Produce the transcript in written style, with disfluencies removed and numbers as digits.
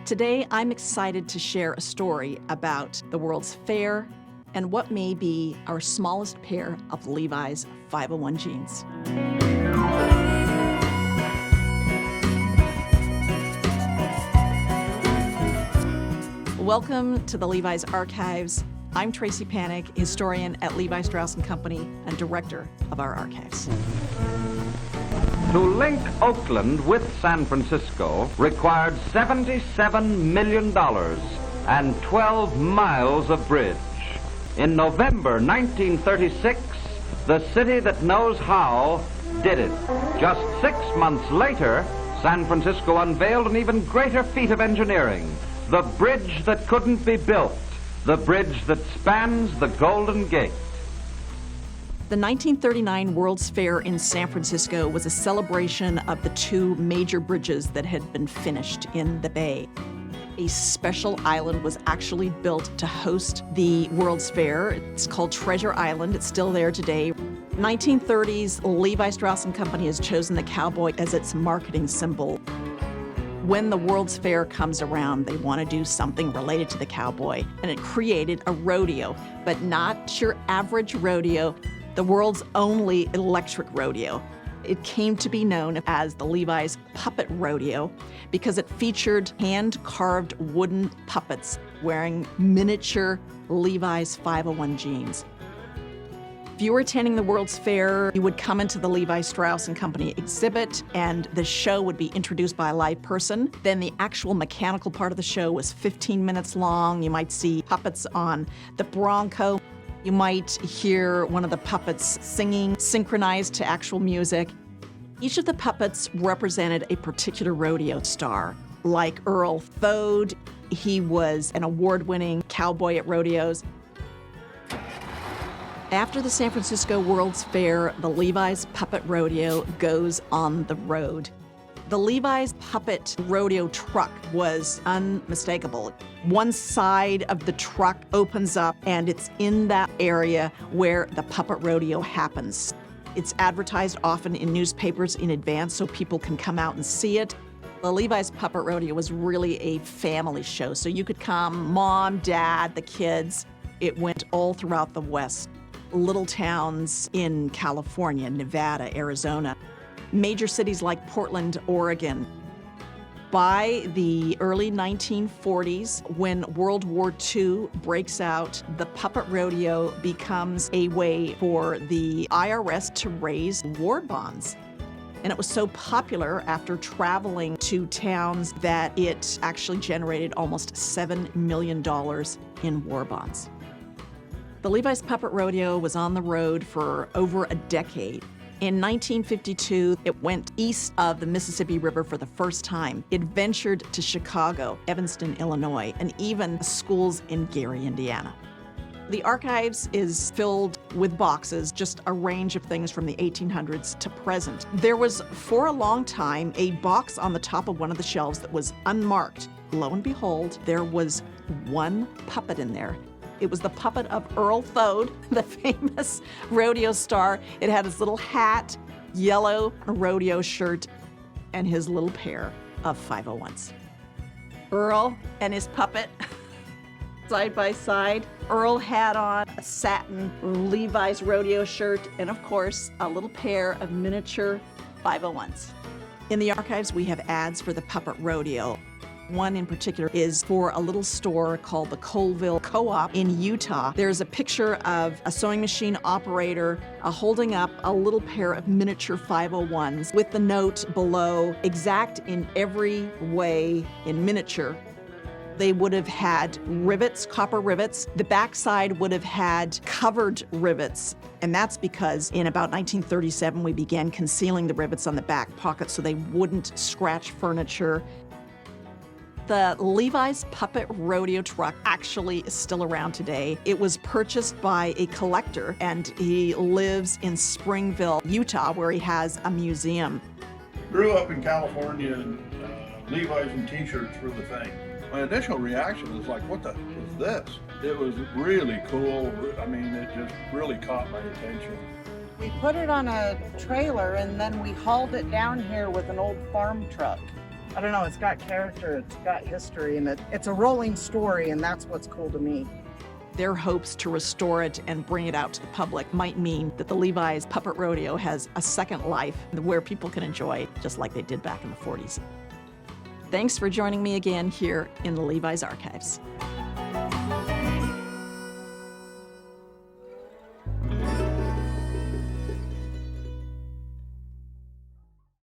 Today, I'm excited to share a story about the World's Fair and what may be our smallest pair of Levi's 501 jeans. Welcome to the Levi's Archives. I'm Tracey Panek, historian at Levi Strauss & Company and director of our archives. To link Oakland with San Francisco required $77 million and 12 miles of bridge. In November 1936, the city that knows how did it. Just 6 months later, San Francisco unveiled an even greater feat of engineering, the bridge that couldn't be built, the bridge that spans the Golden Gate. The 1939 World's Fair in San Francisco was a celebration of the two major bridges that had been finished in the Bay. A special island was actually built to host the World's Fair. It's called Treasure Island. It's still there today. 1930s, Levi Strauss & Company has chosen the cowboy as its marketing symbol. When the World's Fair comes around, they want to do something related to the cowboy, and it created a rodeo, but not your average rodeo, the world's only electric rodeo. It came to be known as the Levi's Puppet Rodeo because it featured hand-carved wooden puppets wearing miniature Levi's 501 jeans. If you were attending the World's Fair, you would come into the Levi Strauss & Company exhibit, and the show would be introduced by a live person. Then the actual mechanical part of the show was 15 minutes long. You might see puppets on the Bronco. You might hear one of the puppets singing, synchronized to actual music. Each of the puppets represented a particular rodeo star, like Earl Thode. He was an award-winning cowboy at rodeos. After the San Francisco World's Fair, the Levi's Puppet Rodeo goes on the road. The Levi's Puppet Rodeo truck was unmistakable. One side of the truck opens up, and it's in that area where the Puppet Rodeo happens. It's advertised often in newspapers in advance so people can come out and see it. The Levi's Puppet Rodeo was really a family show, so you could come, mom, dad, the kids. It went all throughout the West. Little towns in California, Nevada, Arizona, major cities like Portland, Oregon. By the early 1940s, when World War II breaks out, the Puppet Rodeo becomes a way for the IRS to raise war bonds. And it was so popular after traveling to towns that it actually generated almost $7 million in war bonds. The Levi's Puppet Rodeo was on the road for over a decade. In 1952, it went east of the Mississippi River for the first time. It ventured to Chicago, Evanston, Illinois, and even schools in Gary, Indiana. The archives is filled with boxes, just a range of things from the 1800s to present. There was, for a long time, a box on the top of one of the shelves that was unmarked. Lo and behold, there was one puppet in there. It was the puppet of Earl Thode, the famous rodeo star. It had his little hat, yellow rodeo shirt, and his little pair of 501s. Earl and his puppet, side by side. Earl had on a satin Levi's rodeo shirt, and of course, a little pair of miniature 501s. In the archives, we have ads for the Puppet Rodeo. One in particular is for a little store called the Colville Co-op in Utah. There's a picture of a sewing machine operator holding up a little pair of miniature 501s with the note below, exact in every way in miniature. They would have had rivets, copper rivets. The backside would have had covered rivets. And that's because in about 1937, we began concealing the rivets on the back pocket so they wouldn't scratch furniture. The Levi's Puppet Rodeo truck actually is still around today. It was purchased by a collector, and he lives in Springville, Utah, where he has a museum. Grew up in California, and Levi's and t-shirts were the thing. My initial reaction was like, what the was this? It was really cool. I mean, it just really caught my attention. We put it on a trailer, and then we hauled it down here with an old farm truck. I don't know, it's got character, it's got history, and it's a rolling story, and that's what's cool to me. Their hopes to restore it and bring it out to the public might mean that the Levi's Puppet Rodeo has a second life where people can enjoy it just like they did back in the 40s. Thanks for joining me again here in the Levi's Archives.